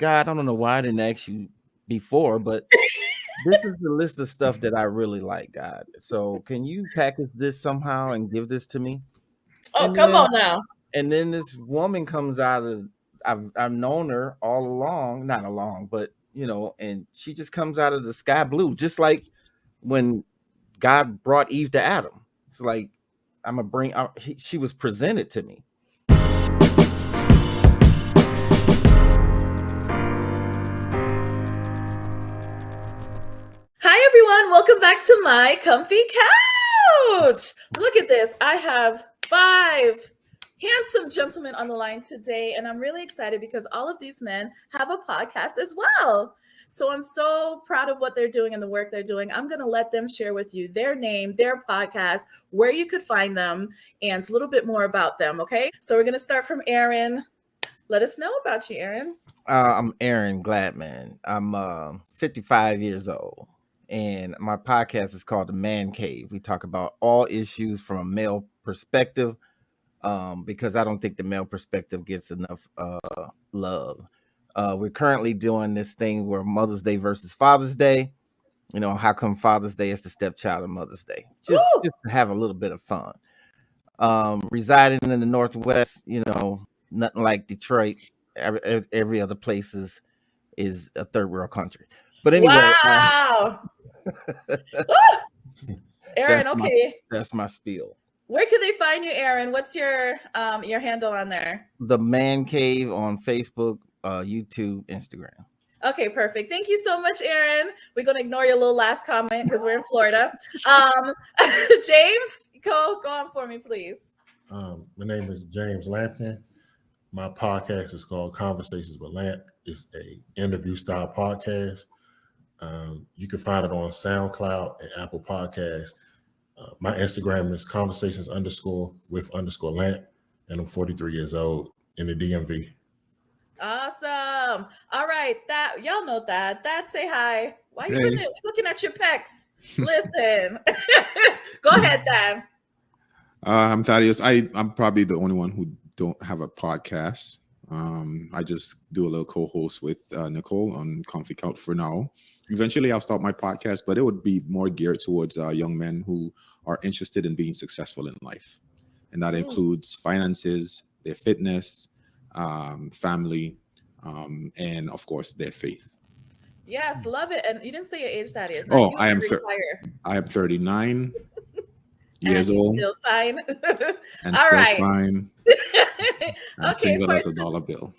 God, I don't know why I didn't ask you before, but this is the list of stuff that I really like, God. So can you package this somehow and give this to me? Oh, And come then on now. this woman comes out of I've known her all along, not along, but and she just comes out of the sky blue, just like when God brought Eve to Adam. It's like I'm gonna bring out. She was presented to me. Hi, everyone. Welcome back to my comfy couch. Look at this. I have 5 handsome gentlemen on the line today, and I'm really excited because all of these men have a podcast as well. So I'm so proud of what they're doing and the work they're doing. I'm going to let them share with you their name, their podcast, where you could find them, and a little bit more about them. Okay. So we're going to start from Aaron. Let us know about you, Aaron. I'm Aaron Gladman. I'm 55 years old, and my podcast is called The Man Cave. We talk about all issues from a male perspective, because I don't think the male perspective gets enough love. We're currently doing this thing where Mother's Day versus Father's Day. How come Father's Day is the stepchild of Mother's Day? Just Ooh, to have a little bit of fun. Residing in the Northwest, nothing like Detroit. Every other place is a third world country. But anyway, wow. Ooh, Aaron, that's my okay. that's my spiel. Where can they find you, Aaron? What's your handle on there? The Man Cave on Facebook, YouTube, Instagram. Okay, perfect. Thank you so much, Aaron. We're gonna ignore your little last comment because we're in Florida. Um, James, go on for me, please. My name is James Lampkin. My podcast is called Conversations with Lamp. It's a interview style podcast. You can find it on SoundCloud and Apple Podcasts. My Instagram is conversations _ with _lamp, and I'm 43 years old in the DMV. Awesome. All right, that y'all know that. That say hi. Why you Hey, looking at your pecs? Listen. Go ahead, Dan. I'm Thaddeus. I'm probably the only one who don't have a podcast. I just do a little co-host with Nicole on Comfy Couch for now. Eventually, I'll start my podcast, but it would be more geared towards young men who are interested in being successful in life, and that Mm, includes finances, their fitness, family, and of course their faith. yes, love it. And you didn't say your age, that is. Now Oh, you are required. I am 39 And years you old still fine. and All still right. fine and Okay, single as a dollar bill.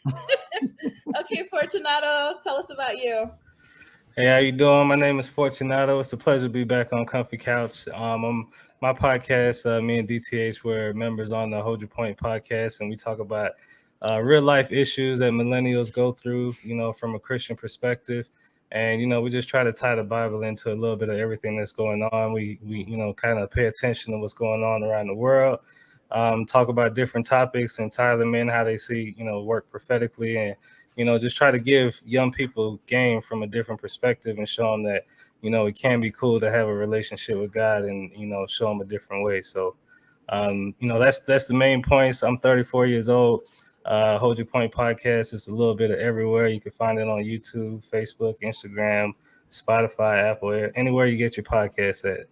Okay, Fortunato, tell us about you. Hey, how you doing? My name is Fortunato. It's a pleasure to be back on Comfy Couch. My podcast, me and DTH, we're members on the Hold Your Point podcast, and we talk about real life issues that millennials go through, from a Christian perspective. And, we just try to tie the Bible into a little bit of everything that's going on. We kind of pay attention to what's going on around the world, talk about different topics and tie them in how they see, work prophetically, and just try to give young people game from a different perspective and show them that, it can be cool to have a relationship with God and, show them a different way. So, that's the main points. I'm 34 years old. Hold Your Point podcast is a little bit of everywhere. You can find it on YouTube, Facebook, Instagram, Spotify, Apple, anywhere you get your podcast at.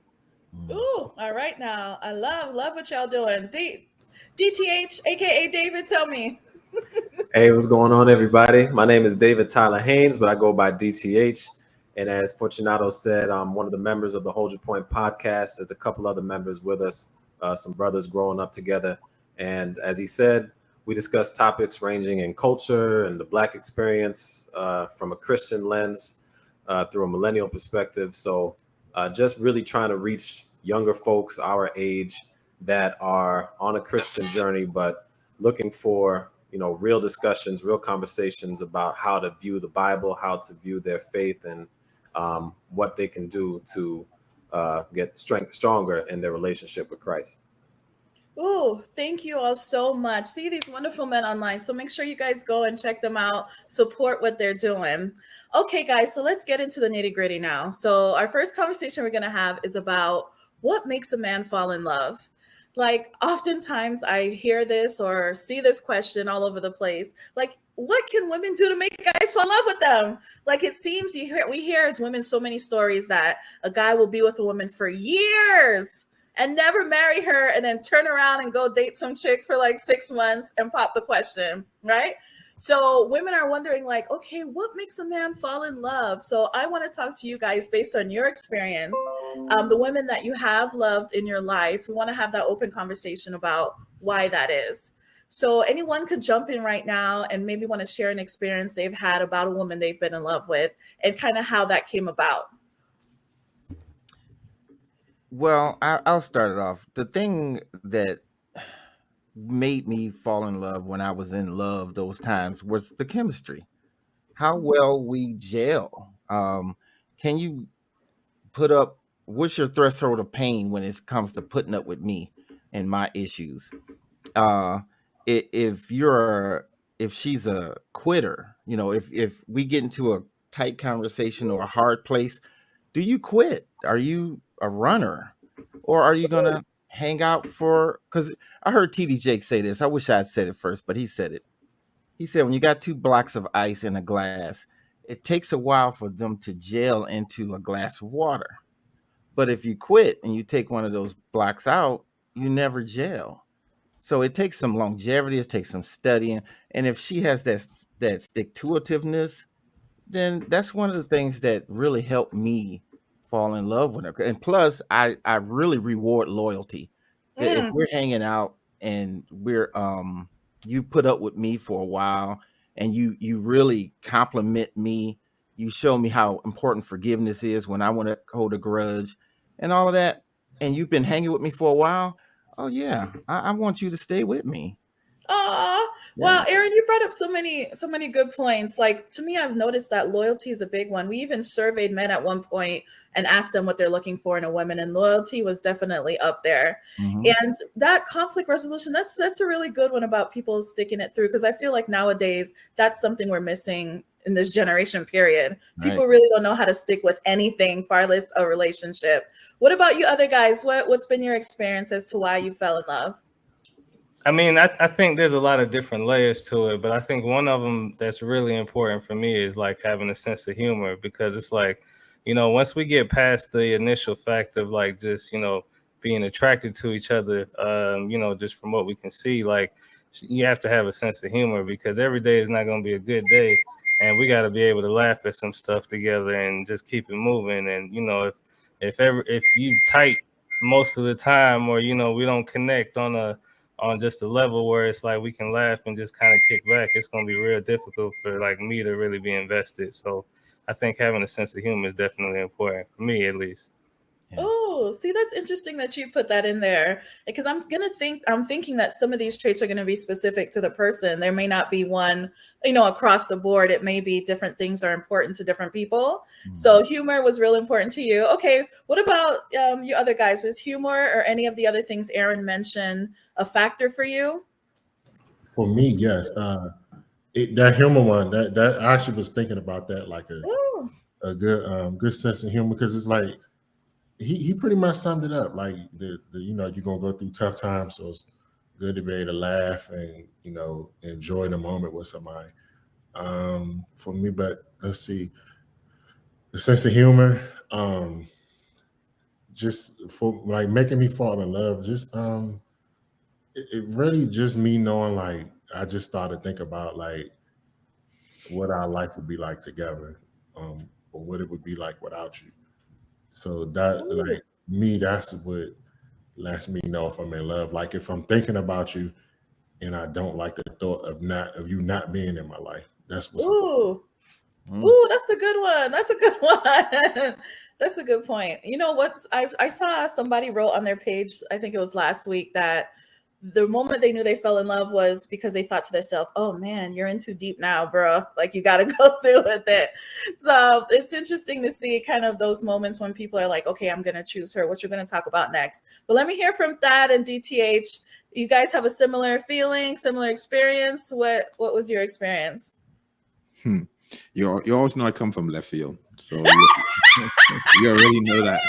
Ooh, all right now. I love what y'all doing. DTH, aka David, tell me. Hey, what's going on, everybody? My name is David Tyler Haynes, but I go by DTH. And as Fortunato said, I'm one of the members of the Hold Your Point podcast. There's a couple other members with us, some brothers growing up together. And as he said, we discuss topics ranging in culture and the Black experience from a Christian lens through a millennial perspective. So just really trying to reach younger folks our age that are on a Christian journey, but looking for real discussions, real conversations about how to view the Bible, how to view their faith, and what they can do to get stronger in their relationship with Christ. Ooh, thank you all so much. See these wonderful men online. So make sure you guys go and check them out, support what they're doing. Okay, guys, so let's get into the nitty gritty now. So our first conversation we're going to have is about what makes a man fall in love. like oftentimes I hear this or see this question all over the place. Like, what can women do to make guys fall in love with them? Like, it seems we hear as women so many stories that a guy will be with a woman for years and never marry her and then turn around and go date some chick for like 6 months and pop the question, right? So women are wondering, like, okay, what makes a man fall in love? So I want to talk to you guys based on your experience, the women that you have loved in your life. We want to have that open conversation about why that is. So anyone could jump in right now and maybe want to share an experience they've had about a woman they've been in love with and kind of how that came about. Well, I'll start it off. The thing that made me fall in love when I was in love those times was the chemistry, how well we gel. Can you put up, what's your threshold of pain when it comes to putting up with me and my issues? If she's a quitter, if we get into a tight conversation or a hard place, do you quit? Are you a runner, or are you gonna hang out for? Because I heard TD Jake say this. I wish I had said it first, but he said it. He said, when you got 2 blocks of ice in a glass, it takes a while for them to gel into a glass of water. But if you quit and you take one of those blocks out, you never gel. So it takes some longevity, it takes some studying. And if she has that stick-to-itiveness, then that's one of the things that really helped me fall in love with her. And plus, I really reward loyalty. If we're hanging out and we're you put up with me for a while and you really compliment me, you show me how important forgiveness is when I want to hold a grudge and all of that, and you've been hanging with me for a while. Oh yeah, I want you to stay with me. Aw, wow, Aaron, you brought up so many good points. Like, to me, I've noticed that loyalty is a big one. We even surveyed men at one point and asked them what they're looking for in a woman, and loyalty was definitely up there. And that conflict resolution, that's a really good one about people sticking it through, because I feel like nowadays that's something we're missing in this generation period. People really don't know how to stick with anything, far less a relationship. What about you other guys? What's been your experience as to why you fell in love? I mean, I think there's a lot of different layers to it, but I think one of them that's really important for me is like having a sense of humor, because it's like, once we get past the initial fact of like just, being attracted to each other, just from what we can see, like you have to have a sense of humor, because every day is not going to be a good day. And we got to be able to laugh at some stuff together and just keep it moving. And, if you tight most of the time, or, we don't connect on just a level where it's like we can laugh and just kind of kick back, it's going to be real difficult for like me to really be invested. So I think having a sense of humor is definitely important for me, at least. Oh, see, that's interesting that you put that in there, because I'm thinking that some of these traits are going to be specific to the person. There may not be one, across the board. It may be different things are important to different people. So humor was real important to you. Okay, what about you other guys? Was humor or any of the other things Aaron mentioned a factor for you? For me, yes. That humor one, that I actually was thinking about that, like a good sense of humor, because it's like he pretty much summed it up. Like you're gonna go through tough times, so it's good to be able to laugh and enjoy the moment with somebody. For me, but let's see, the sense of humor, just for like making me fall in love. Just it really just me knowing, like, I just started to think about like what our life would be like together, or what it would be like without you. So that, like, me, that's what lets me know if I'm in love. Like, if I'm thinking about you and I don't like the thought of you not being in my life, that's what's important. Ooh, that's a good one. That's a good one. That's a good point. I saw somebody wrote on their page, I think it was last week, that the moment they knew they fell in love was because they thought to themselves, oh man, you're in too deep now, bro. Like, you got to go through with it. So it's interesting to see kind of those moments when people are like, okay, I'm going to choose her. What you're going to talk about next. But let me hear from Thad and DTH. You guys have a similar feeling, similar experience. What was your experience? You always know I come from left field, so you already know that.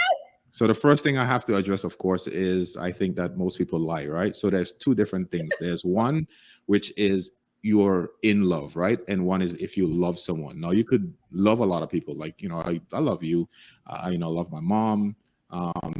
So the first thing I have to address, of course, is I think that most people lie, right? So there's two different things. There's one, which is you're in love, right? And one is if you love someone. Now you could love a lot of people, like, you know, I love you, you know, I love my mom.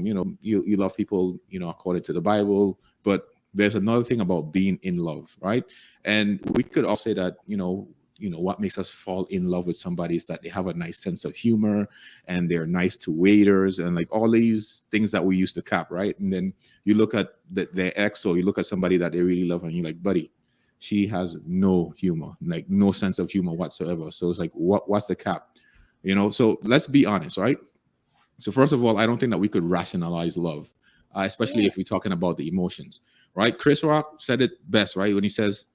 You know, you love people, you know, according to the Bible. But there's another thing about being in love, right? And we could all say that, you know what makes us fall in love with somebody is that they have a nice sense of humor and they're nice to waiters and like all these things that we used to cap, right? And then you look at their ex, or you look at somebody that they really love and you're like, buddy, she has no humor, like no sense of humor whatsoever. So it's like, what's the cap? You know, so let's be honest, right? So first of all, I don't think that we could rationalize love, especially if we're talking about the emotions, right? Chris Rock said it best, right? When he says,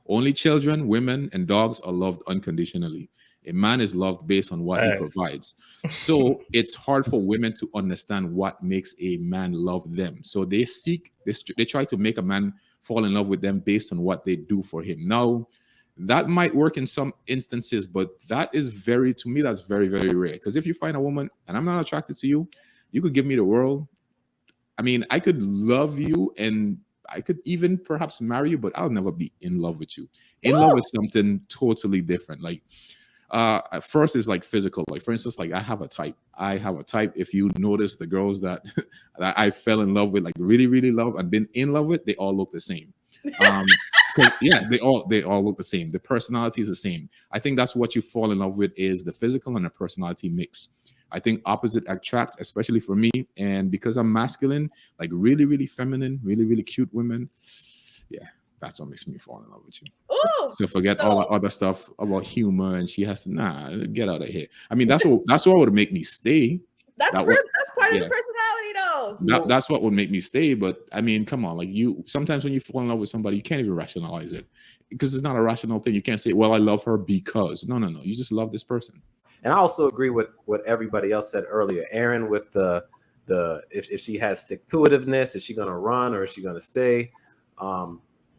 only children, women, and dogs are loved unconditionally. A man is loved based on what he provides. So it's hard for women to understand what makes a man love them. So they seek this, they try to make a man fall in love with them based on what they do for him. Now, that might work in some instances, but that is to me, that's very, very rare. Because if you find a woman and I'm not attracted to you, you could give me the world. I mean, I could love you and I could even perhaps marry you, but I'll never be in love with you. In love is something totally different. Like, at first is like physical. Like, for instance, like I have a type. If you notice the girls that, that I fell in love with, like really, really love and been in love with, they all look the same. Yeah, they all look the same. The personality is the same. I think that's what you fall in love with is the physical and the personality mix. I think opposite attract, especially for me. And because I'm masculine, like really, really feminine, really, really cute women. Yeah, that's what makes me fall in love with you. Ooh, So forget all the other stuff about humor and she has to get out of here. I mean, that's what would make me stay. That's part of the personality, though. That's what would make me stay. But I mean, come on, like sometimes when you fall in love with somebody, you can't even rationalize it because it's not a rational thing. You can't say, well, I love her because no. You just love this person. And I also agree with what everybody else said earlier. Aaron, with the if she has stick-to-itiveness, is she gonna run or is she gonna stay?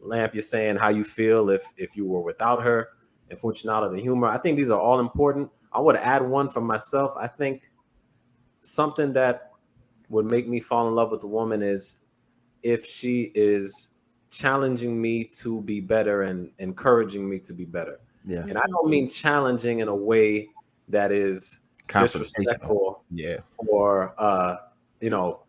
Lamp, you're saying how you feel if you were without her, and Fortunato, the humor. I think these are all important. I would add one for myself. I think something that would make me fall in love with a woman is if she is challenging me to be better and encouraging me to be better. Yeah. And I don't mean challenging in a way that is disrespectful, or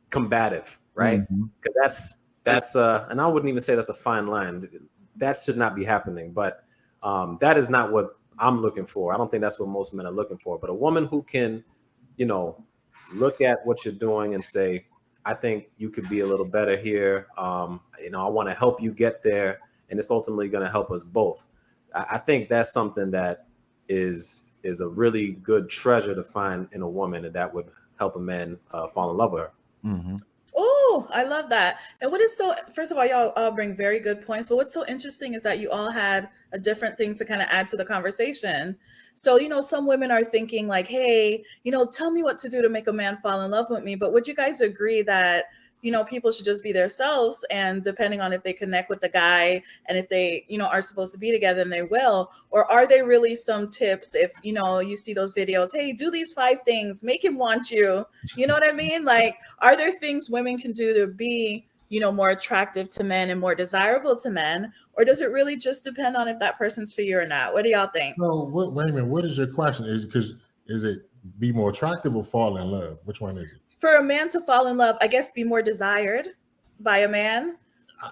combative, right? Because that's and I wouldn't even say that's a fine line. That should not be happening. But that is not what I'm looking for. I don't think that's what most men are looking for. But a woman who can, look at what you're doing and say, I think you could be a little better here. I want to help you get there, and it's ultimately going to help us both. I think that's something that is a really good treasure to find in a woman, and that would help a man fall in love with her. Mm-hmm. Oh, I love that. And first of all, y'all all bring very good points, but what's so interesting is that you all had a different thing to kind of add to the conversation. So, some women are thinking like, hey, tell me what to do to make a man fall in love with me. But would you guys agree that, people should just be themselves, and depending on if they connect with the guy and if they, are supposed to be together, then they will? Or are there really some tips if, you see those videos, hey, do these 5 things, make him want you, you know what I mean? Like, are there things women can do to be, more attractive to men and more desirable to men? Or does it really just depend on if that person's for you or not? What do y'all think? So wait a minute, what is your question? Is it be more attractive or fall in love? Which one is it? For a man to fall in love, I guess be more desired by a man.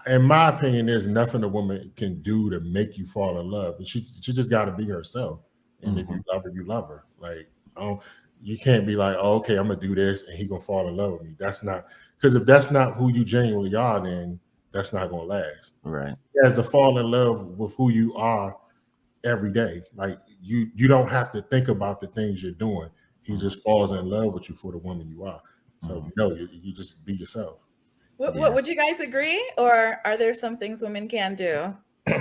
In my opinion, there's nothing a woman can do to make you fall in love. She just got to be herself. And if you love her, you love her. Like, you can't be like, oh, okay, I'm gonna do this and he gonna fall in love with me. That's not, because if that's not who you genuinely are, then that's not gonna last. Right. He has to fall in love with who you are every day. Like you don't have to think about the things you're doing. He just falls in love with you for the woman you are. So you just be yourself. What would you guys agree, or are there some things women can do?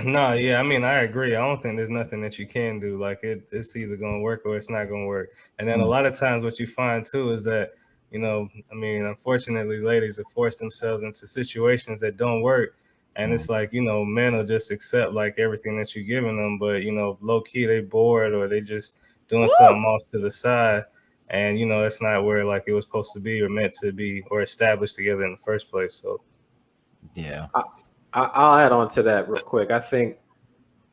No, yeah, I mean, I agree. I don't think there's nothing that you can do. Like it's either going to work or it's not going to work. And then a lot of times what you find too is that, unfortunately, ladies have forced themselves into situations that don't work. And it's like, men will just accept like everything that you're giving them. But, low key, they bored or they just doing something off to the side. and you know it's not where like it was supposed to be or meant to be or established together in the first place. So Yeah. I'll add on to that real quick. I think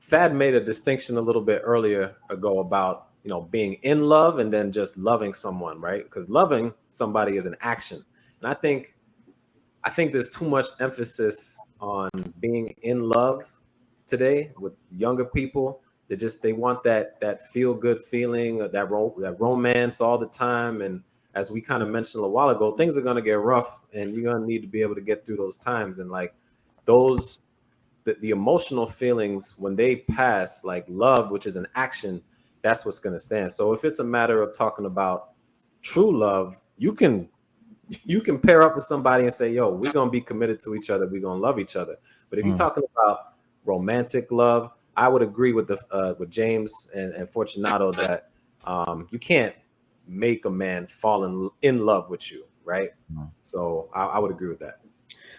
Thad made a distinction a little bit earlier ago about, you know, being in love and then just loving someone, right? Because loving somebody is an action. And I think there's too much emphasis on being in love today with younger people. They want that feel good feeling, that romance all the time. And as we kind of mentioned a while ago, things are going to get rough, and you're going to need to be able to get through those times. And like those, the emotional feelings when they pass, like love, which is an action, that's what's going to stand. So if it's a matter of talking about true love, you can pair up with somebody and say, yo, we're going to be committed to each other, we're going to love each other. But if you're talking about romantic love, I would agree with with James and Fortunato that you can't make a man fall in love with you, right? So I would agree with that.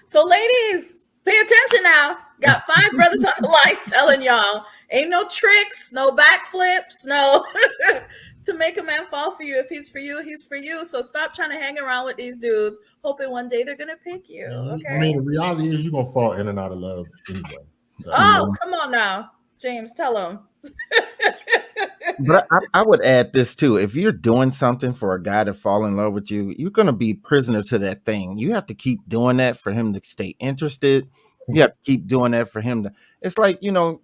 So, ladies, pay attention now. Got 5 brothers on the line telling y'all ain't no tricks, no backflips, no to make a man fall for you. If he's for you, he's for you. So stop trying to hang around with these dudes, hoping one day they're gonna pick you. Okay. I mean, the reality is you're gonna fall in and out of love anyway. So, come on now, James, tell them. But I would add this too. If you're doing something for a guy to fall in love with you, you're going to be prisoner to that thing. You have to keep doing that for him to stay interested. You have to keep doing that for him to. It's like, you know,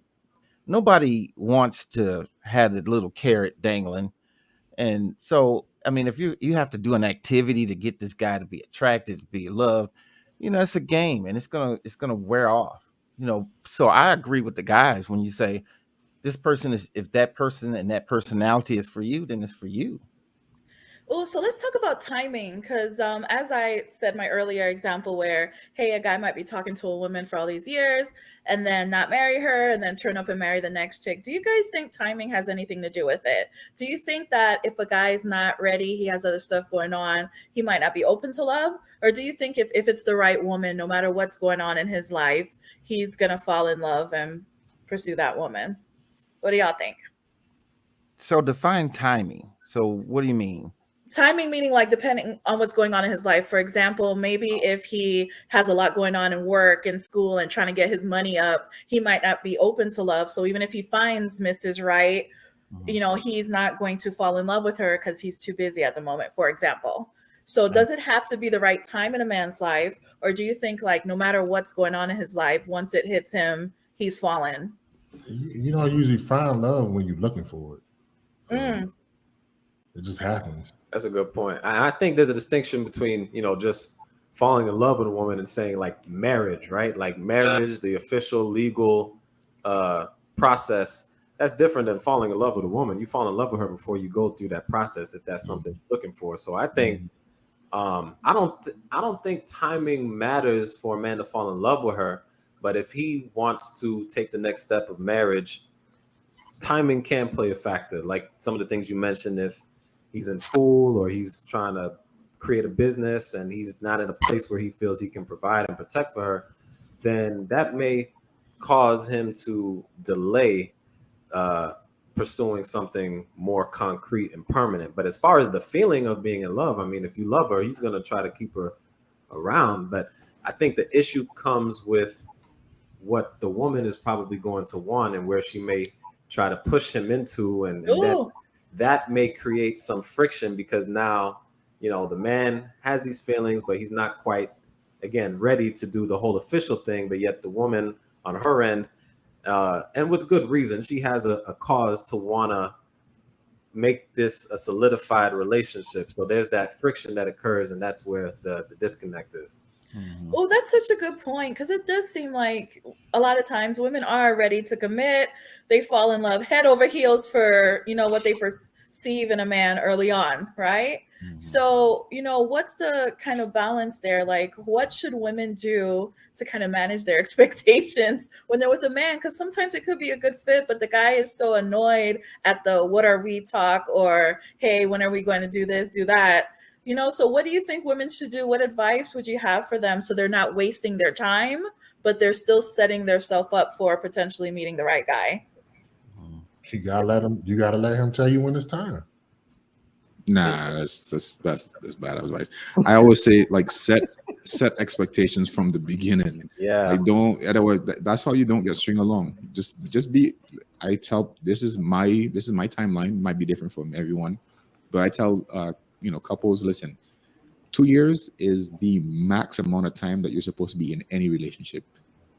nobody wants to have the little carrot dangling. And so, I mean, if you have to do an activity to get this guy to be attracted, to be loved, you know, it's a game, and it's gonna wear off. You know, so I agree with the guys when you say this person is, if that person and that personality is for you, then it's for you. Oh, so let's talk about timing, because as I said, my earlier example where, hey, a guy might be talking to a woman for all these years and then not marry her and then turn up and marry the next chick. Do you guys think timing has anything to do with it? Do you think that if a guy's not ready, he has other stuff going on, he might not be open to love? Or do you think if it's the right woman, no matter what's going on in his life, he's going to fall in love and pursue that woman? What do y'all think? So define timing. So what do you mean? Timing meaning like depending on what's going on in his life. For example, maybe if he has a lot going on in work and school and trying to get his money up, he might not be open to love. So even if he finds Mrs. Right, you know, he's not going to fall in love with her because he's too busy at the moment, for example. So does it have to be the right time in a man's life? Or do you think like no matter what's going on in his life, once it hits him, he's fallen? you don't usually find love when you're looking for it. So it just happens. That's a good point. I think there's a distinction between, you know, just falling in love with a woman and saying like marriage, right? Like marriage, the official legal process, that's different than falling in love with a woman. You fall in love with her before you go through that process, if that's something you're looking for. So I think I don't think timing matters for a man to fall in love with her, but if he wants to take the next step of marriage, timing can play a factor. Like some of the things you mentioned, if he's in school or he's trying to create a business and he's not in a place where he feels he can provide and protect for her, then that may cause him to delay pursuing something more concrete and permanent. But as far as the feeling of being in love, I mean, if you love her, he's going to try to keep her around. But I think the issue comes with what the woman is probably going to want and where she may try to push him into, and that may create some friction, because now, you know, the man has these feelings, but he's not quite, again, ready to do the whole official thing. But yet the woman on her end, and with good reason, she has a cause to want to make this a solidified relationship. So there's that friction that occurs, and that's where the disconnect is. Oh, that's such a good point, because it does seem like a lot of times women are ready to commit. They fall in love head over heels for, you know, what they perceive in a man early on, right? So, you know, what's the kind of balance there? Like, what should women do to kind of manage their expectations when they're with a man? Because sometimes it could be a good fit, but the guy is so annoyed at the what are we talk, or hey, when are we going to do this, do that? You know, so what do you think women should do? What advice would you have for them so they're not wasting their time, but they're still setting themselves up for potentially meeting the right guy? You gotta let him tell you when it's time. Nah, that's bad advice. I always say like set expectations from the beginning. Yeah. Like don't otherwise that's how you don't get string along. Just be. I tell this is my timeline. Might be different from everyone, but I tell couples, listen, 2 years is the max amount of time that you're supposed to be in any relationship.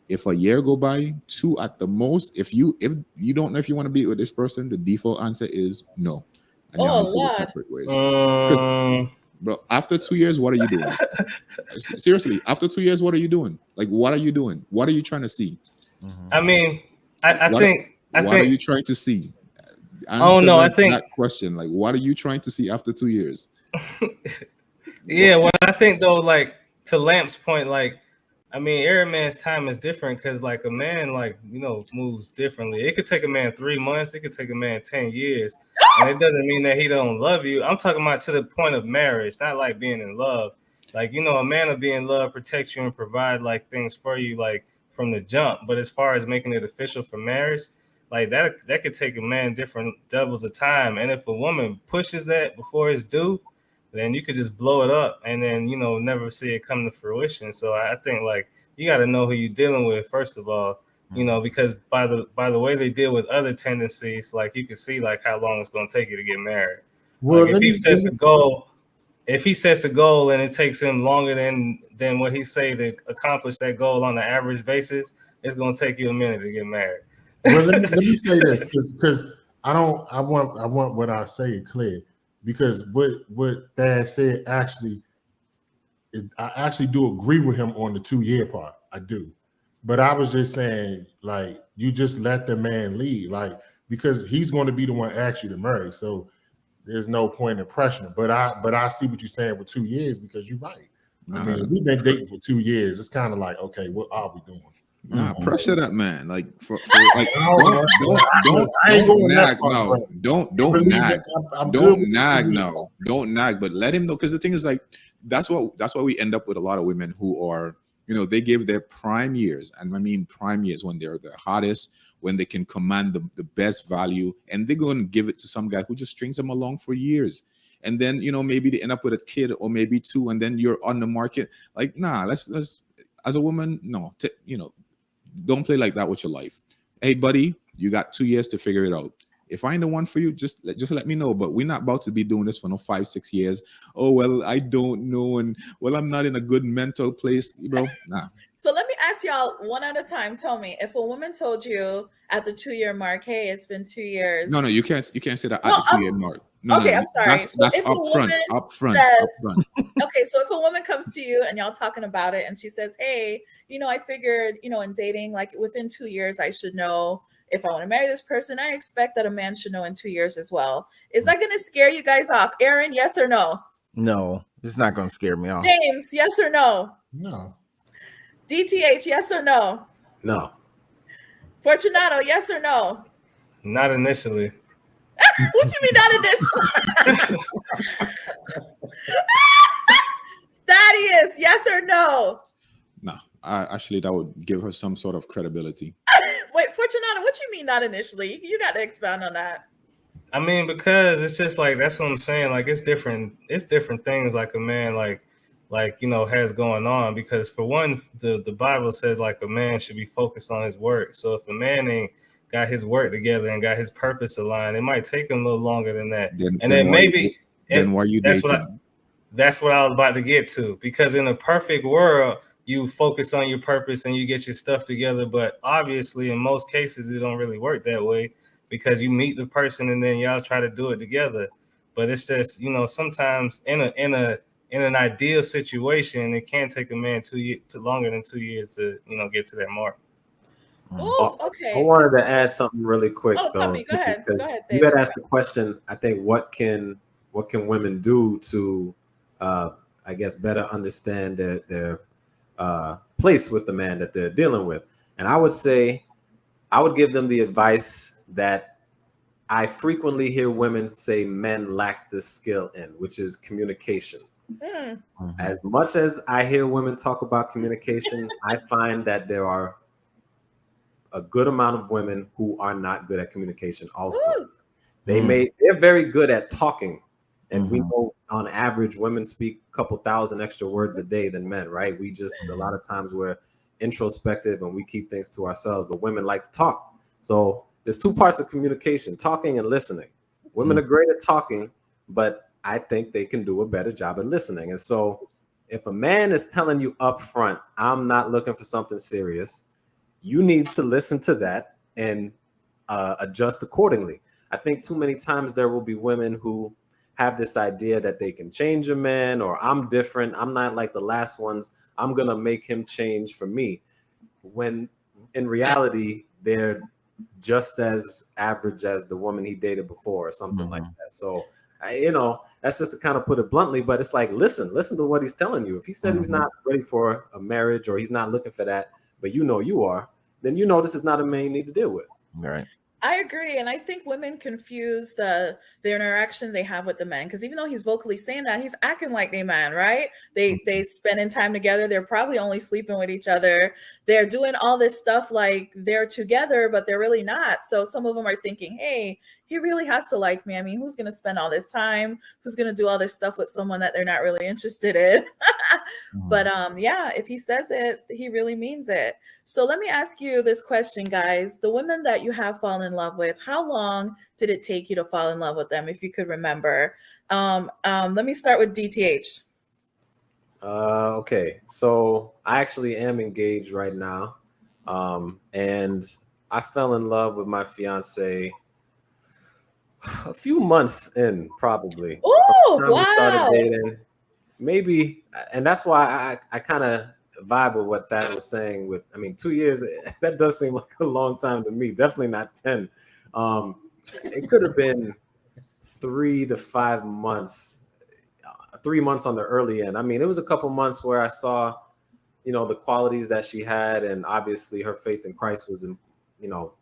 If a year go by, 2 at the most. If you don't know if you want to be with this person, the default answer is no, and y'all Oh need to go Lord. separate ways. Because, bro, after 2 years, what are you doing? Seriously, after 2 years, what are you doing? Like, what are you doing? What are you trying to see? I mean, I What think are you trying to see? That question. Like, what are you trying to see after 2 years? Yeah, well, I think though, like to Lamp's point, like I mean, every man's time is different because like a man, like moves differently. It could take a man 3 months, it could take a man 10 years, and it doesn't mean that he don't love you. I'm talking about to the point of marriage, not like being in love. Like a man will be in love, protect you, and provide like things for you, like from the jump. But as far as making it official for marriage, like that could take a man different levels of time. And if a woman pushes that before it's due, then you could just blow it up and then never see it come to fruition. So I think like you got to know who you're dealing with first of all, because by the way they deal with other tendencies, like you can see like how long it's going to take you to get married. Well, like if he sets a goal and it takes him longer than what he say to accomplish that goal on an average basis, it's going to take you a minute to get married. Well, let me say this because I want what I say clear. Because what Dad said I actually do agree with him on the 2 year part. I do. But I was just saying, like, you just let the man lead, like, because he's going to be the one ask you to marry. So there's no point in pressuring. But I see what you're saying with 2 years because you're right. I mean, we've been dating for 2 years. It's kind of like, okay, what are we doing? Nah, pressure that man. Like for like don't nag, but let him know. Because the thing is, like, that's why we end up with a lot of women who are, they give their prime years, and I mean prime years, when they're the hottest, when they can command the best value, and they're going to give it to some guy who just strings them along for years. And then maybe they end up with a kid or maybe 2, and then you're on the market. Like, nah, let's as a woman, no, don't play like that with your life. Hey, buddy, you got 2 years to figure it out. If I ain't the one for you, just let me know. But we're not about to be doing this for no 5-6 years. Oh, well, I don't know. And well, I'm not in a good mental place, bro. Nah. So let me ask y'all one at a time. Tell me, if a woman told you at the 2 year mark, hey, it's been 2 years. No, you can't say that at the 2 year mark. No, okay, I'm sorry. That's up front. Okay, so if a woman comes to you and y'all talking about it and she says, hey, I figured, in dating, like within 2 years, I should know if I want to marry this person. I expect that a man should know in 2 years as well. Is that going to scare you guys off? Aaron, yes or no? No, it's not going to scare me off. James, yes or no? No. DTH, yes or no? No. Fortunato, yes or no? Not initially. What you mean not initially? Thaddeus, yes or no? No, actually, that would give her some sort of credibility. Wait, Fortunato, what you mean not initially? You got to expound on that. I mean, because it's just like, that's what I'm saying. Like, it's different things like a man has going on. Because for one, the Bible says like a man should be focused on his work. So if a man ain't got his work together and got his purpose aligned, it might take him a little longer than that. Then why are you dating? That's what I was about to get to. Because in a perfect world, you focus on your purpose and you get your stuff together. But obviously, in most cases, it don't really work that way, because you meet the person and then y'all try to do it together. But it's just, sometimes in an ideal situation, it can take a man longer than 2 years to, get to that mark. Oh, okay. I wanted to add something really quick. Oh, tell me. Go ahead, David. You had asked the question, I think, what can women do to, I guess, better understand their place with the man that they're dealing with? And I would say, I would give them the advice that I frequently hear women say men lack this skill in, which is communication. As much as I hear women talk about communication, I find that there are a good amount of women who are not good at communication also. They're very good at talking And we know on average, women speak a couple thousand extra words a day than men, right? We just, a lot of times we're introspective and we keep things to ourselves, but women like to talk. So there's two parts of communication, talking and listening. Women are great at talking, but I think they can do a better job at listening. And so if a man is telling you up front, I'm not looking for something serious, you need to listen to that and adjust accordingly. I think too many times there will be women who have this idea that they can change a man, or I'm different, I'm not like the last ones, I'm gonna make him change for me. When in reality, they're just as average as the woman he dated before or something like that. So that's just to kind of put it bluntly, but it's like, listen to what he's telling you. If he said he's not ready for a marriage or he's not looking for that, but you are, then this is not a man you need to deal with. Right. I agree. And I think women confuse the interaction they have with the men. Because even though he's vocally saying that, he's acting like they man, right? They spending time together. They're probably only sleeping with each other. They're doing all this stuff like they're together, but they're really not. So some of them are thinking, hey, he really has to like me. I mean, who's going to spend all this time? Who's going to do all this stuff with someone that they're not really interested in? But if he says it, he really means it. So let me ask you this question, guys. The women that you have fallen in love with, how long did it take you to fall in love with them, if you could remember? Let me start with DTH. Okay, so I actually am engaged right now. And I fell in love with my fiance a few months in, probably. Oh, wow. We started dating, maybe, and that's why I kind of vibe with what that was saying. 2 years, that does seem like a long time to me. Definitely not 10. It could have been 3 to 5 months. 3 months on the early end. It was a couple months where I saw, the qualities that she had, and obviously her faith in Christ was,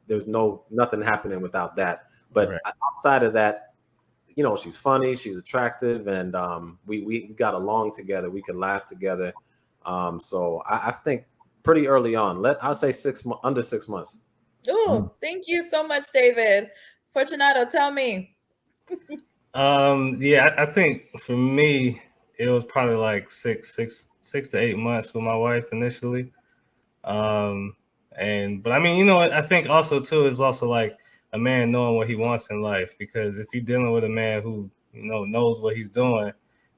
there's nothing happening without that. But outside of that, she's funny, she's attractive, and we got along together. We could laugh together. So I think pretty early on, I'll say under 6 months. Oh, thank you so much, David. Fortunato, tell me. I think for me, it was probably like 6 to 8 months with my wife initially. But I think also too is also like a man knowing what he wants in life, because if you're dealing with a man who knows what he's doing,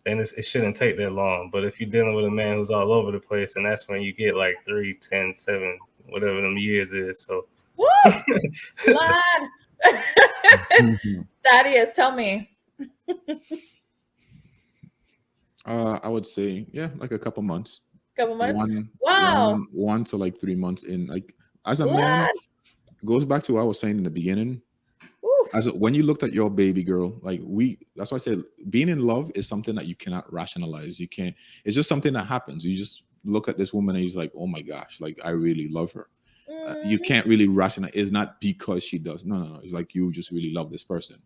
then it shouldn't take that long. But if you're dealing with a man who's all over the place, and that's when you get like 3, 10, 7, whatever them years is. So woo! Thaddeus, tell me. I would say, like a couple months. Couple months? One to like 3 months in. Like, as a man, it goes back to what I was saying in the beginning. When you looked at your baby girl, that's why I said being in love is something that you cannot rationalize. You can't. It's just something that happens. You just look at this woman and you're like, oh my gosh, like I really love her. You can't really rationalize. It's not because she does. No. It's like you just really love this person.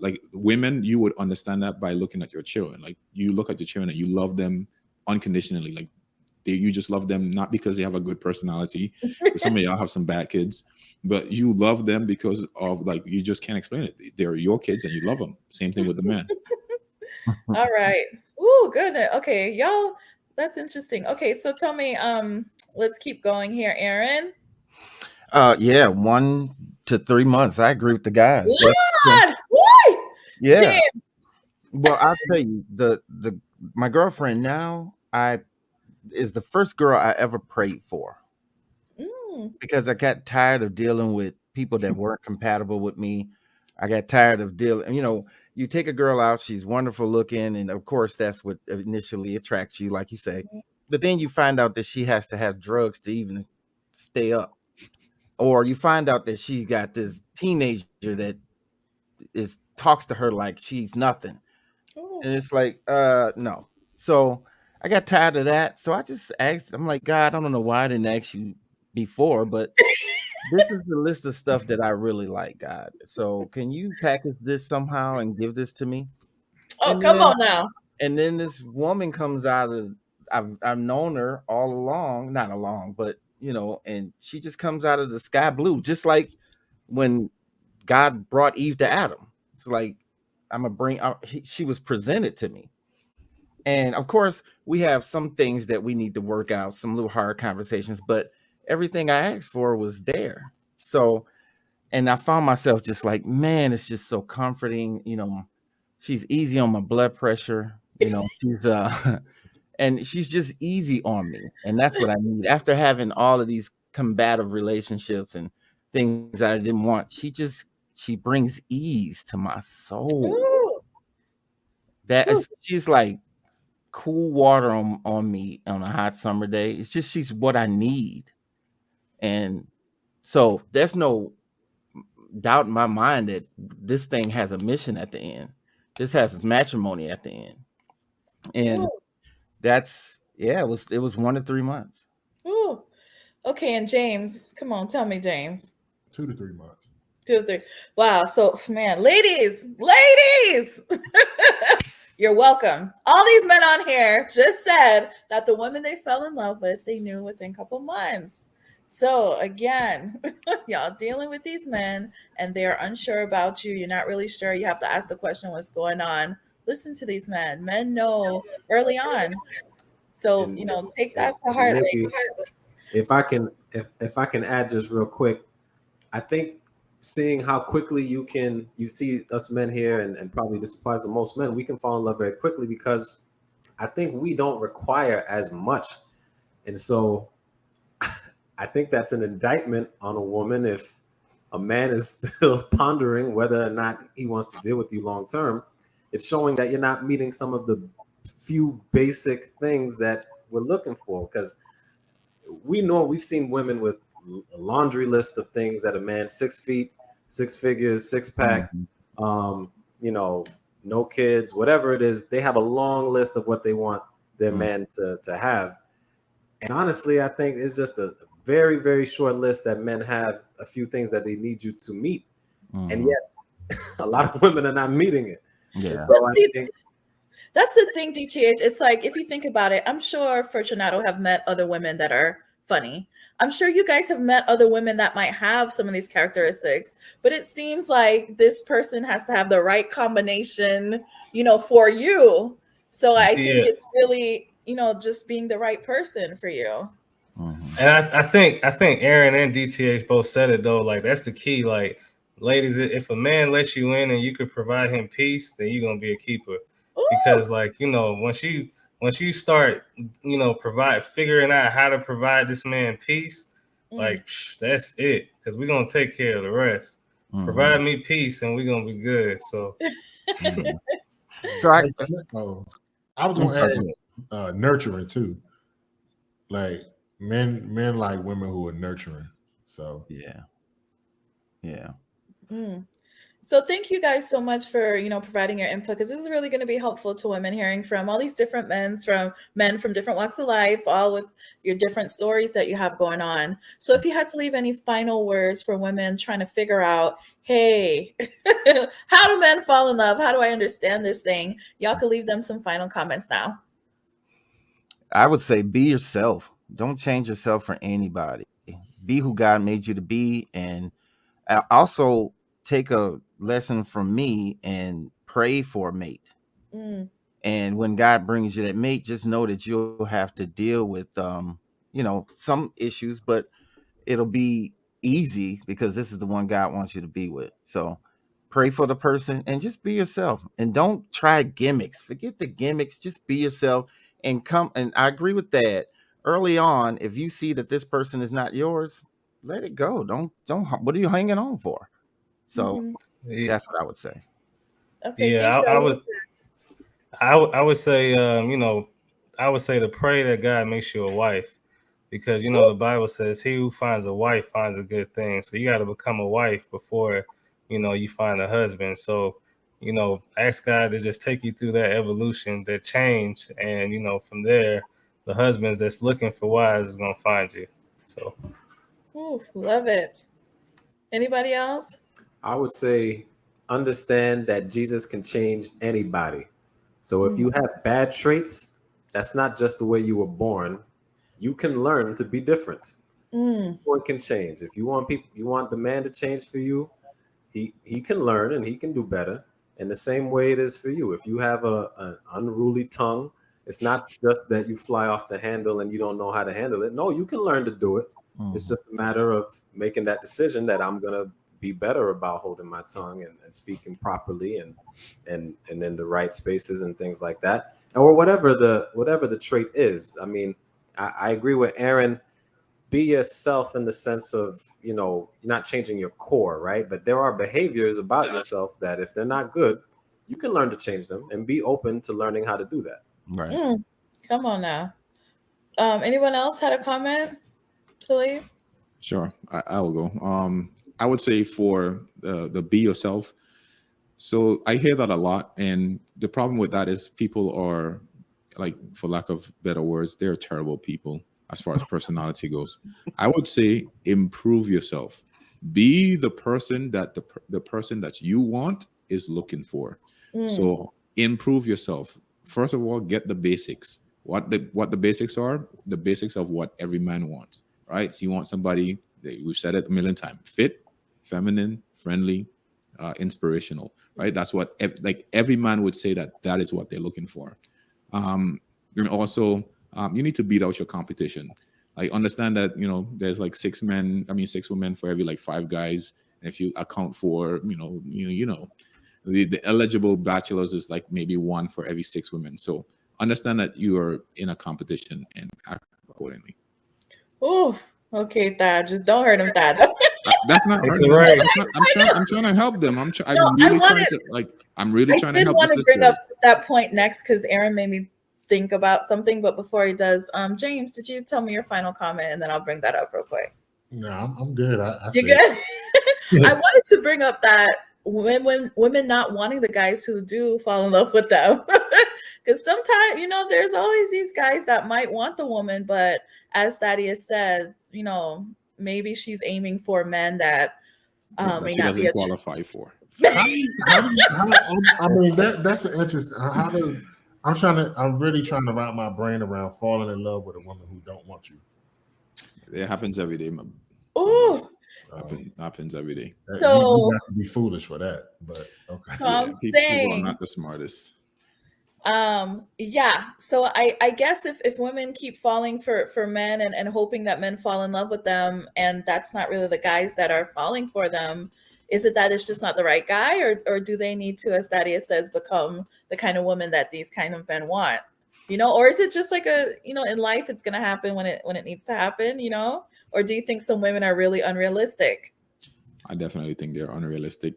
Like women, you would understand that by looking at your children. Like you look at your children and you love them unconditionally. Like you just love them not because they have a good personality. Some of y'all have some bad kids, but you love them because of you just can't explain it. They're your kids and you love them. Same thing with the men. All right. Ooh, goodness. Okay, y'all, that's interesting. Okay, so tell me, let's keep going here, Aaron. 1 to 3 months. I agree with the guys. Lord! Yeah. James. Well, I'll tell you, my girlfriend now is the first girl I ever prayed for, because I got tired of dealing with people that weren't compatible with me. I got tired of dealing. You take a girl out, she's wonderful looking, and of course that's what initially attracts you, like you say. But then you find out that she has to have drugs to even stay up, or you find out that she got this teenager that talks to her like she's nothing. And it's like, no. So I got tired of that. So I just asked, I'm like, God, I don't know why I didn't ask you before, but this is the list of stuff that I really like, God. So can you package this somehow and give this to me? Oh, come on now. And then this woman comes out of, I've known her all along, not along, but and she just comes out of the sky blue, just like when God brought Eve to Adam. It's like, I'm gonna bring out. She was presented to me, and of course, we have some things that we need to work out, some little hard conversations, but everything I asked for was there. So, and I found myself just like, man, it's just so comforting. She's easy on my blood pressure. She's and she's just easy on me, and that's what I need. After having all of these combative relationships and things that I didn't want, she brings ease to my soul. Ooh. She's like cool water on me on a hot summer day. It's just she's what I need. And so there's no doubt in my mind that this thing has a mission at the end. This has matrimony at the end. And Ooh. it was 1 to 3 months. Ooh. Okay, and James, come on, tell me, James. 2 to 3 months. 2 to 3. Wow. So, man, ladies, you're welcome. All these men on here just said that the woman they fell in love with, they knew within a couple months. So again, y'all dealing with these men and they're unsure about you. You're not really sure. You have to ask the question, what's going on? Listen to these men. Men know early on. So, take that to heart. Nikki, if I can add just real quick, I think seeing how quickly you see us men here, and probably this applies to most men, we can fall in love very quickly because I think we don't require as much. And so I think that's an indictment on a woman if a man is still pondering whether or not he wants to deal with you long term. It's showing that you're not meeting some of the few basic things that we're looking for, because we've seen women with a laundry list of things that a man 6 feet, 6 figures, 6-pack, no kids, whatever it is, they have a long list of what they want their man to have. And honestly, I think it's just a very, very short list that men have a few things that they need you to meet. And yet a lot of women are not meeting it. Yeah. So I think that's the thing, DTH. It's like, if you think about it, I'm sure Fortunato have met other women that are funny. I'm sure you guys have met other women that might have some of these characteristics, but it seems like this person has to have the right combination, for you. So I think it's really, just being the right person for you. And I think Aaron and DTH both said it though. Like, that's the key. Like, ladies, if a man lets you in and you could provide him peace, then you're gonna be a keeper. Ooh. Because, like, once you start, figuring out how to provide this man peace, like, that's it. Because we're gonna take care of the rest. Provide me peace, and we're gonna be good. So, so I was gonna add nurturing too. Like, men like women who are nurturing. So yeah. So thank you guys so much for providing your input, because this is really going to be helpful to women, hearing from all these different men from different walks of life, all with your different stories that you have going on. So if you had to leave any final words for women trying to figure out, hey, how do men fall in love? How do I understand this thing? Y'all could leave them some final comments now. I would say be yourself. Don't change yourself for anybody. Be who God made you to be. And also take a lesson from me and pray for a mate. And when God brings you that mate, just know that you'll have to deal with, some issues, but it'll be easy because this is the one God wants you to be with. So pray for the person and just be yourself, and don't try gimmicks. Forget the gimmicks. Just be yourself and come. And I agree with that. Early on, if you see that this person is not yours, let it go. Don't. What are you hanging on for? So that's what I would say. Okay. Yeah, I would say, I would say to pray that God makes you a wife, because the Bible says he who finds a wife finds a good thing. So you got to become a wife before you find a husband. So ask God to just take you through that evolution, that change, and from there, the husbands that's looking for wives is gonna find you. So, love it. Anybody else? I would say understand that Jesus can change anybody. So if you have bad traits, that's not just the way you were born. You can learn to be different. One can change. If you want the man to change for you, he can learn and he can do better. In the same way it is for you. If you have an unruly tongue, it's not just that you fly off the handle and you don't know how to handle it. No, you can learn to do it. It's just a matter of making that decision that I'm gonna be better about holding my tongue and speaking properly and in the right spaces and things like that, or whatever the trait is. I mean, I agree with Aaron. Be yourself in the sense of, you're not changing your core, right? But there are behaviors about yourself that if they're not good, you can learn to change them and be open to learning how to do that. Right. Come on now. Anyone else had a comment to leave? Sure, I'll go. I would say for the be yourself. So I hear that a lot, and the problem with that is people are, like, for lack of better words, they're terrible people as far as personality goes. I would say improve yourself. Be the person that the person that you want is looking for. So improve yourself. First of all, get the basics. What the basics are, the basics of what every man wants, right? So you want somebody, we've said it a million times, fit, feminine, friendly, inspirational, right? That's what every man would say that is what they're looking for. And also, you need to beat out your competition. I understand that, there's like 6 women for every like 5 guys. And if you account for, the eligible bachelors is like maybe 1 for every 6 women. So understand that you are in a competition and act accordingly. Oh, okay, Thad. Just don't hurt him, Thad. That's not It's hurting them. right. I'm trying to help them. I'm I really trying to did help want the to bring sisters. up that point next because Aaron made me think about something. But before he does, James, did you tell me your final comment, and then I'll bring that up real quick. No, I'm good. You good? I wanted to bring up that women not wanting the guys who do fall in love with them. Because sometimes, there's always these guys that might want the woman, but as Thaddeus said, maybe she's aiming for men that may She not be doesn't qualify for. I mean, that's an interesting. I'm really trying to wrap my brain around falling in love with a woman who don't want you. It happens every day. Ooh. Happens every day. So you have to be foolish for that, but okay. So I'm people saying, are not the smartest. Yeah. So I guess if women keep falling for men and hoping that men fall in love with them, and that's not really the guys that are falling for them, is it that it's just not the right guy, or do they need to, as Thaddeus says, become the kind of woman that these kind of men want? Or is it just like in life it's gonna happen when it needs to happen, or do you think some women are really unrealistic? I definitely think they're unrealistic.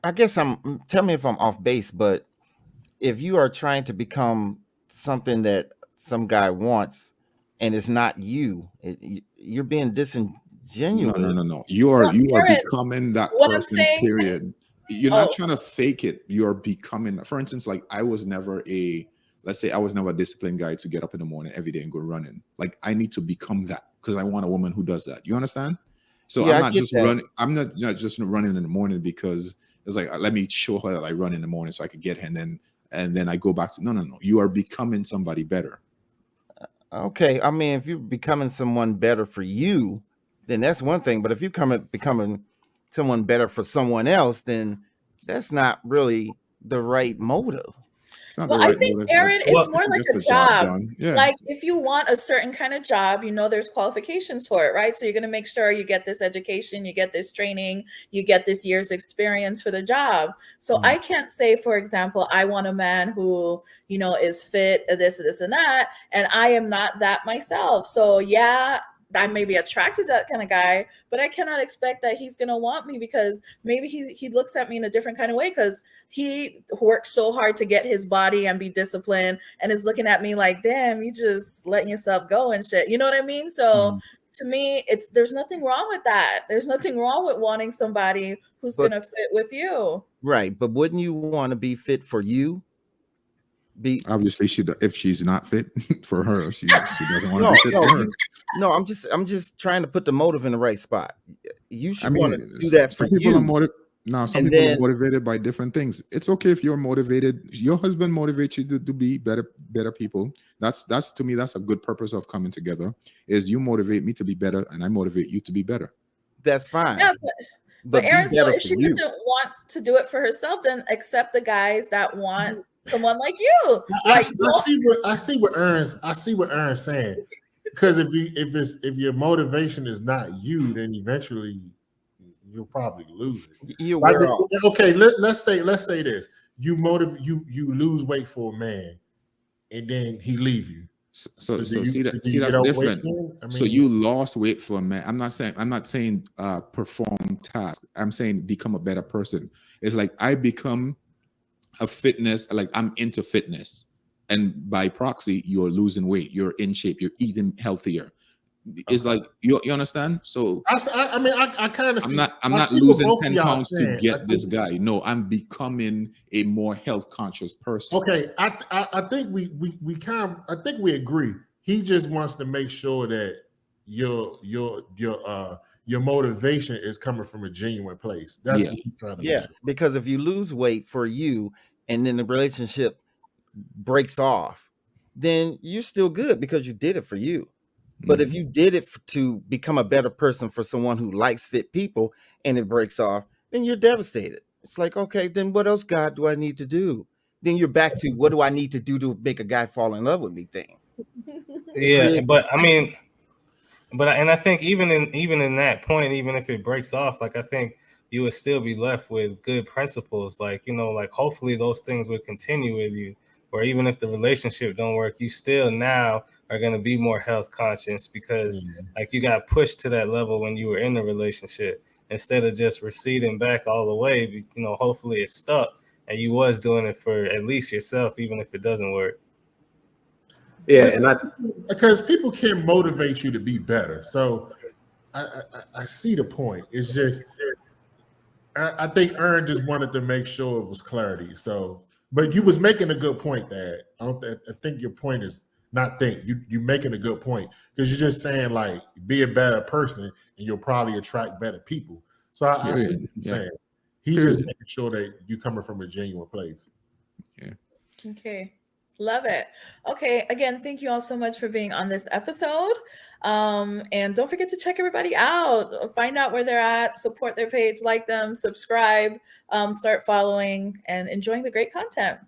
I guess tell me if I'm off base, but if you are trying to become something that some guy wants and it's not you, you're being disingenuous. No. You are becoming that what I'm person, saying- period. You're not trying to fake it. You're becoming, for instance, like I was never a disciplined guy to get up in the morning every day and go running. Like I need to become that because I want a woman who does that. You understand? So Yeah, I'm not just running in the morning because it's like, let me show her that I run in the morning so I could get her and then I go back to no. You are becoming somebody better. Okay. I mean, if you're becoming someone better for you, then that's one thing. But if you're becoming someone better for someone else, then that's not really the right motive. It's not Well, the right I think, motive. Aaron, it's more like Just a job. done. Yeah. Like if you want a certain kind of job, there's qualifications for it, right? So you're going to make sure you get this education, you get this training, you get this year's experience for the job. So I can't say, for example, I want a man who, is fit, this, and that, and I am not that myself. So yeah, I may be attracted to that kind of guy, but I cannot expect that he's going to want me because maybe he looks at me in a different kind of way because he works so hard to get his body and be disciplined and is looking at me like, damn, you just letting yourself go and shit. You know what I mean? So to me, there's nothing wrong with that. There's nothing wrong with wanting somebody who's going to fit with you. Right. But wouldn't you want to be fit for you? Obviously, if she's not fit for her, she doesn't want to be fit for her. No, I'm just trying to put the motive in the right spot. You should want to do that for some people you. Some people are motivated by different things. It's okay if you're motivated. Your husband motivates you to be better people. That's to me, that's a good purpose of coming together. Is you motivate me to be better, and I motivate you to be better. That's fine. Yeah, But be Aaron, so better if for she you. doesn't want to do it for herself, then accept the guys that want someone like you. I Like, see what Aaron's saying. Because if your motivation is not you, then eventually you'll probably lose it. You Like, wear off. okay, let's say this. You lose weight for a man, and then he leave you. So do you that's get overweight different. then? I So mean, you lost weight for a man. I'm not saying perform task. I'm saying become a better person. It's like I become a fitness, like I'm into fitness, and by proxy, you're losing weight. You're in shape. You're eating healthier. It's Okay. like you understand. So I kind of see. I'm I not see what losing both of 10 y'all pounds to saying. get this guy. No, I'm becoming a more health conscious person. Okay, I think I think we agree. He just wants to make sure that your motivation is coming from a genuine place. That's Yeah. what he's trying to make Yes, sure. because if you lose weight for you and then the relationship breaks off, then you're still good because you did it for you. But if you did it to become a better person for someone who likes fit people and it breaks off, then you're devastated. It's like, okay, then what else, God, do I need to do? Then you're back to what do I need to do to make a guy fall in love with me thing. Yeah, but I mean, and I think even in that point, even if it breaks off, like I think you would still be left with good principles. Like, you know, like hopefully those things would continue with you, or even if the relationship don't work, you still now are going to be more health conscious because like you got pushed to that level when you were in the relationship instead of just receding back all the way. You know, hopefully it stuck and you was doing it for at least yourself, even if it doesn't work. Yeah, and because people can motivate you to be better. So I see the point. It's just I think Aaron just wanted to make sure it was clarity. So, but you was making a good point there. I think your point is not think you making a good point because you're just saying like be a better person and you'll probably attract better people. So I see what you're saying. He's just making sure that you coming from a genuine place. Yeah. Okay. Love it. Okay. Again, thank you all so much for being on this episode. And don't forget to check everybody out. Find out where they're at, support their page, like them, subscribe, start following, and enjoying the great content.